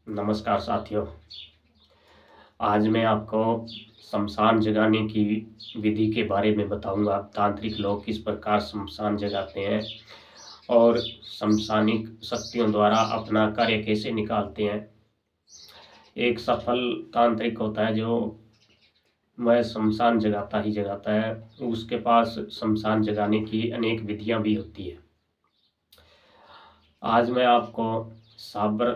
नमस्कार साथियों। आज मैं आपको शमशान जगाने की विधि के बारे में बताऊंगा। तांत्रिक लोग किस प्रकार शमशान जगाते हैं और शमशानिक शक्तियों द्वारा अपना कार्य कैसे निकालते हैं। एक सफल तांत्रिक होता है जो वह शमशान जगाता ही जगाता है। उसके पास शमशान जगाने की अनेक विधियां भी होती है। आज मैं आपको साबर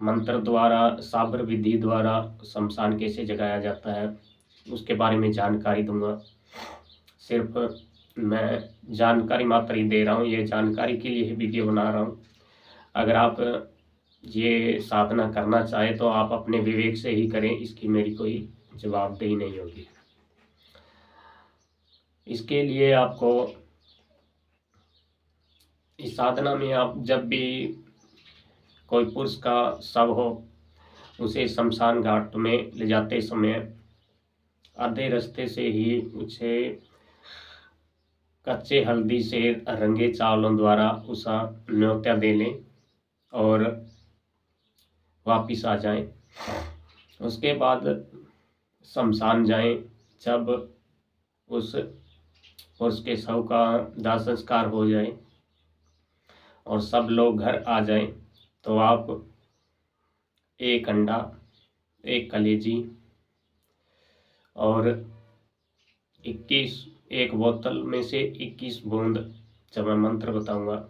मंत्र द्वारा, साबर विधि द्वारा शमशान कैसे जगाया जाता है उसके बारे में जानकारी दूंगा। सिर्फ मैं जानकारी मात्र ही दे रहा हूँ, ये जानकारी के लिए वीडियो बना रहा हूँ। अगर आप ये साधना करना चाहें तो आप अपने विवेक से ही करें, इसकी मेरी कोई जवाबदेही नहीं होगी। इसके लिए आपको इस साधना में आप जब भी कोई पुरुष का शव हो उसे शमशान घाट में ले जाते समय आधे रास्ते से ही उसे कच्चे हल्दी से रंगे चावलों द्वारा उसका न्योता दे लें और वापिस आ जाएं। उसके बाद शमशान जाएं। जब उस पुरुष के शव का दाह संस्कार हो जाए और सब लोग घर आ जाएं तो आप एक अंडा, एक कलेजी और एक बोतल में से 21 बूंद, जब मैं मंत्र बताऊंगा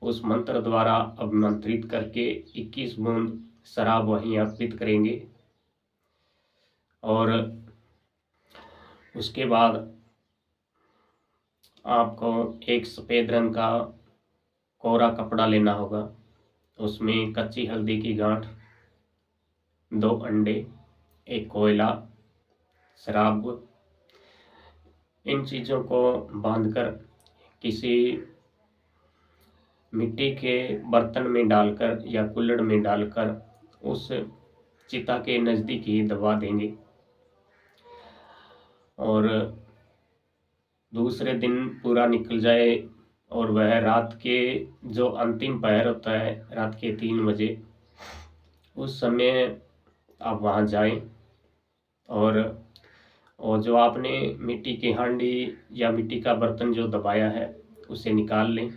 उस मंत्र द्वारा अभिमंत्रित करके 21 बूंद शराब वहीं अर्पित करेंगे। और उसके बाद आपको एक सफ़ेद रंग का कोरा कपड़ा लेना होगा। उसमें कच्ची हल्दी की गांठ, 2 अंडे, एक कोयला, शराब, इन चीज़ों को बांधकर किसी मिट्टी के बर्तन में डालकर या कुल्हड़ में डालकर उस चिता के नज़दीक ही दबा देंगे। और दूसरे दिन पूरा निकल जाए और वह रात के जो अंतिम पहर होता है, रात के 3 बजे, उस समय आप वहाँ जाएं और जो आपने मिट्टी की हांडी या मिट्टी का बर्तन जो दबाया है उसे निकाल लें।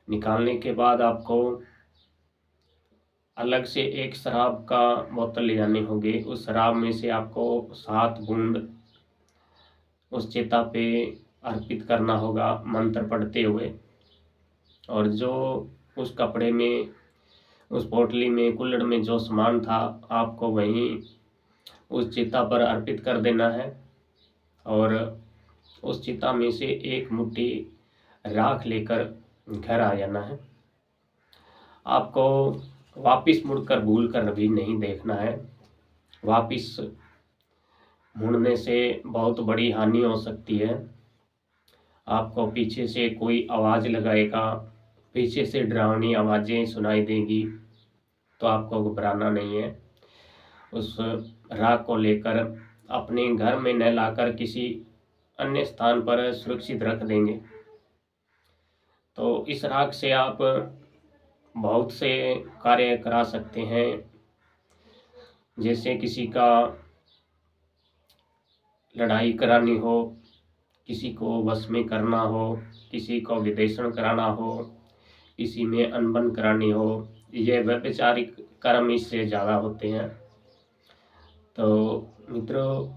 निकालने के बाद आपको अलग से एक शराब का बोतल ले जाने होंगे। उस शराब में से आपको 7 बूंद उस चिता पे अर्पित करना होगा मंत्र पढ़ते हुए। और जो उस कपड़े में, उस पोटली में, कुल्हड़ में जो सामान था आपको वहीं उस चिता पर अर्पित कर देना है। और उस चिता में से एक मुट्ठी राख लेकर घर आ जाना है। आपको वापिस मुड़कर भूल कर भी नहीं देखना है। वापिस मुड़ने से बहुत बड़ी हानि हो सकती है। आपको पीछे से कोई आवाज़ लगाएगा, पीछे से डरावनी आवाज़ें सुनाई देंगी, तो आपको घबराना नहीं है। उस राख को लेकर अपने घर में न लाकर किसी अन्य स्थान पर सुरक्षित रख देंगे। तो इस राख से आप बहुत से कार्य करा सकते हैं। जैसे किसी का लड़ाई करानी हो, किसी को वश में करना हो, किसी को विदेशन कराना हो, किसी में अनबन करानी हो, ये वैचारिक कर्म इससे ज़्यादा होते हैं। तो मित्रों,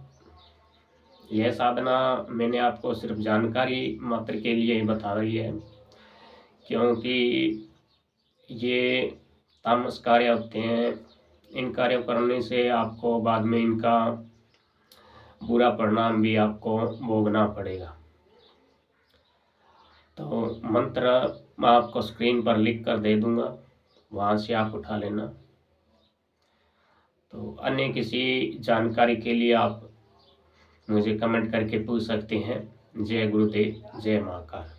यह साधना मैंने आपको सिर्फ जानकारी मात्र के लिए ही बता रही है, क्योंकि ये तामस कार्य होते हैं। इन कार्यों करने से आपको बाद में इनका बुरा परिणाम भी आपको भोगना पड़ेगा। तो मंत्र मैं आपको स्क्रीन पर लिख कर दे दूंगा, वहाँ से आप उठा लेना। तो अन्य किसी जानकारी के लिए आप मुझे कमेंट करके पूछ सकते हैं। जय गुरुदेव, जय महाकाल।